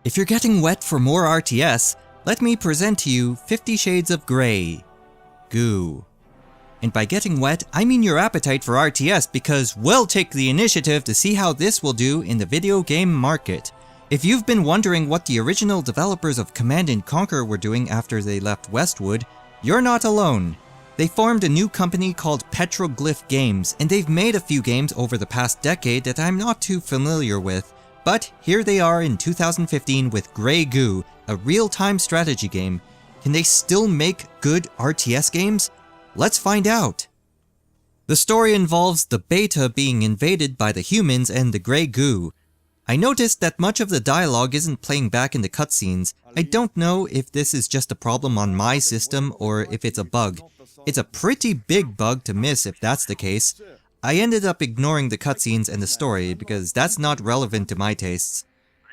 If you're getting wet for more RTS, let me present to you 50 Shades of Grey Goo. And by getting wet, I mean your appetite for RTS because we'll take the initiative to see how this will do in the video game market. If you've been wondering what the original developers of Command & Conquer were doing after they left Westwood, you're not alone. They formed a new company called Petroglyph Games, and they've made a few games over the past decade that I'm not too familiar with. But here they are in 2015 with Grey Goo, a real-time strategy game. Can they still make good RTS games? Let's find out! The story involves the beta being invaded by the humans and the Grey Goo. I noticed that much of the dialogue isn't playing back in the cutscenes. I don't know if this is just a problem on my system or if it's a bug. It's a pretty big bug to miss if that's the case. I ended up ignoring the cutscenes and the story because that's not relevant to my tastes.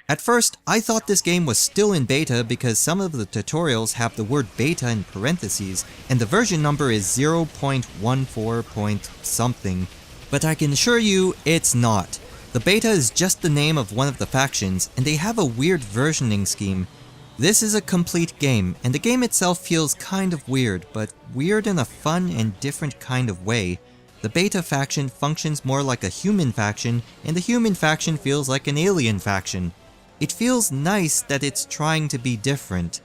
At first, I thought this game was still in beta because some of the tutorials have the word beta in parentheses, and the version number is 0.14 point something. But I can assure you, it's not. The beta is just the name of one of the factions, and they have a weird versioning scheme. This is a complete game, and the game itself feels kind of weird, but weird in a fun and different kind of way. The beta faction functions more like a human faction, and the human faction feels like an alien faction. It feels nice that it's trying to be different.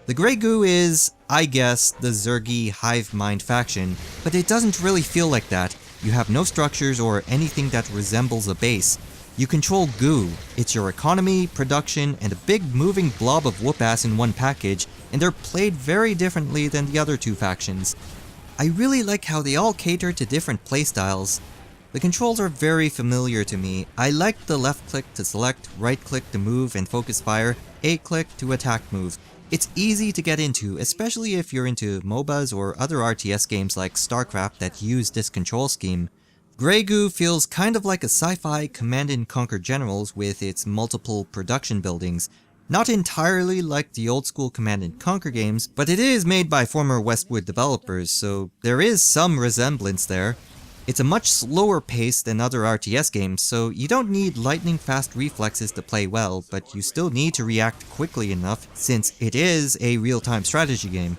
The Grey Goo is, I guess, the Zergy hive mind faction, but it doesn't really feel like that. You have no structures or anything that resembles a base. You control goo. It's your economy, production, and a big moving blob of whoop-ass in one package, and they're played very differently than the other two factions. I really like how they all cater to different playstyles. The controls are very familiar to me. I like the left click to select, right click to move and focus fire, A click to attack move. It's easy to get into, especially if you're into MOBAs or other RTS games like StarCraft that use this control scheme. Grey Goo feels kind of like a sci-fi Command & Conquer Generals with its multiple production buildings. Not entirely like the old school Command & Conquer games, but it is made by former Westwood developers, so there is some resemblance there. It's a much slower pace than other RTS games, so you don't need lightning-fast reflexes to play well, but you still need to react quickly enough since it is a real-time strategy game.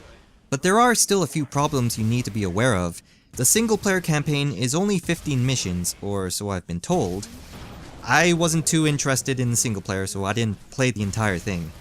But there are still a few problems you need to be aware of. The single-player campaign is only 15 missions, or so I've been told. I wasn't too interested in the single-player, so I didn't play the entire thing.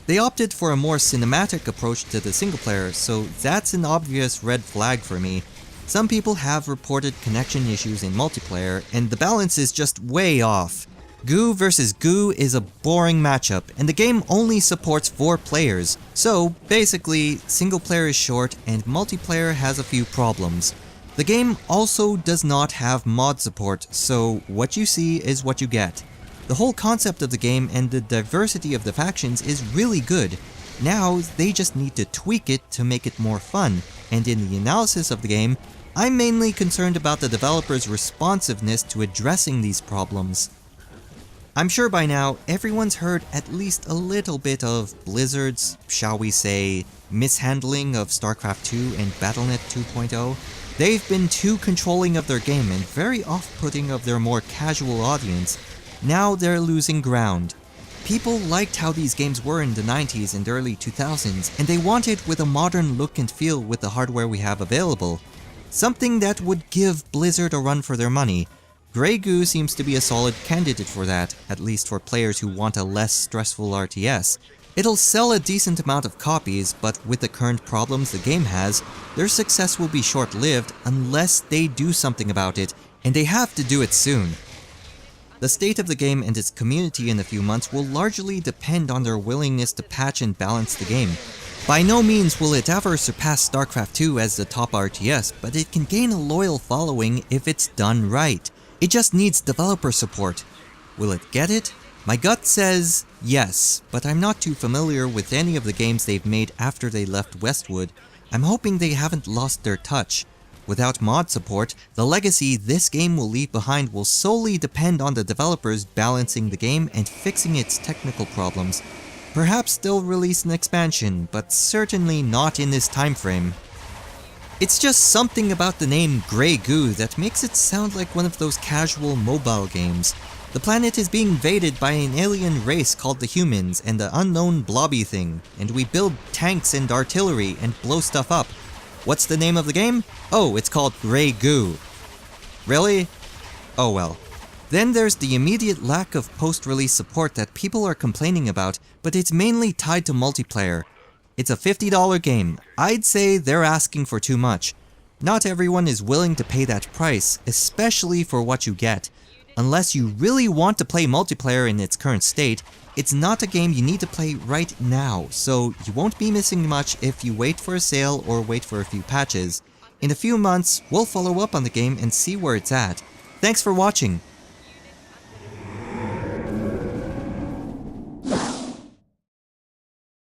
They opted for a more cinematic approach to the single-player, so that's an obvious red flag for me. Some people have reported connection issues in multiplayer, and the balance is just way off. Goo vs Goo is a boring matchup, and the game only supports 4 players, so basically, single-player is short and multiplayer has a few problems. The game also does not have mod support, so what you see is what you get. The whole concept of the game and the diversity of the factions is really good. Now, they just need to tweak it to make it more fun, and in the analysis of the game, I'm mainly concerned about the developers' responsiveness to addressing these problems. I'm sure by now, everyone's heard at least a little bit of Blizzard's, shall we say, mishandling of StarCraft 2 and Battle.net 2.0. They've been too controlling of their game and very off-putting of their more casual audience. Now they're losing ground. People liked how these games were in the 90s and early 2000s, and they want it with a modern look and feel with the hardware we have available. Something that would give Blizzard a run for their money. Grey Goo seems to be a solid candidate for that, at least for players who want a less stressful RTS. It'll sell a decent amount of copies, but with the current problems the game has, their success will be short-lived unless they do something about it, and they have to do it soon. The state of the game and its community in a few months will largely depend on their willingness to patch and balance the game. By no means will it ever surpass StarCraft 2 as the top RTS, but it can gain a loyal following if it's done right. It just needs developer support. Will it get it? My gut says yes, but I'm not too familiar with any of the games they've made after they left Westwood. I'm hoping they haven't lost their touch. Without mod support, the legacy this game will leave behind will solely depend on the developers balancing the game and fixing its technical problems. Perhaps they'll release an expansion, but certainly not in this time frame. It's just something about the name Grey Goo that makes it sound like one of those casual mobile games. The planet is being invaded by an alien race called the humans and the unknown blobby thing, and we build tanks and artillery and blow stuff up. What's the name of the game? Oh, it's called Grey Goo. Really? Oh well. Then there's the immediate lack of post-release support that people are complaining about, but it's mainly tied to multiplayer. It's a $50 game. I'd say they're asking for too much. Not everyone is willing to pay that price, especially for what you get. Unless you really want to play multiplayer in its current state, it's not a game you need to play right now, so you won't be missing much if you wait for a sale or wait for a few patches. In a few months, we'll follow up on the game and see where it's at. Thanks for watching.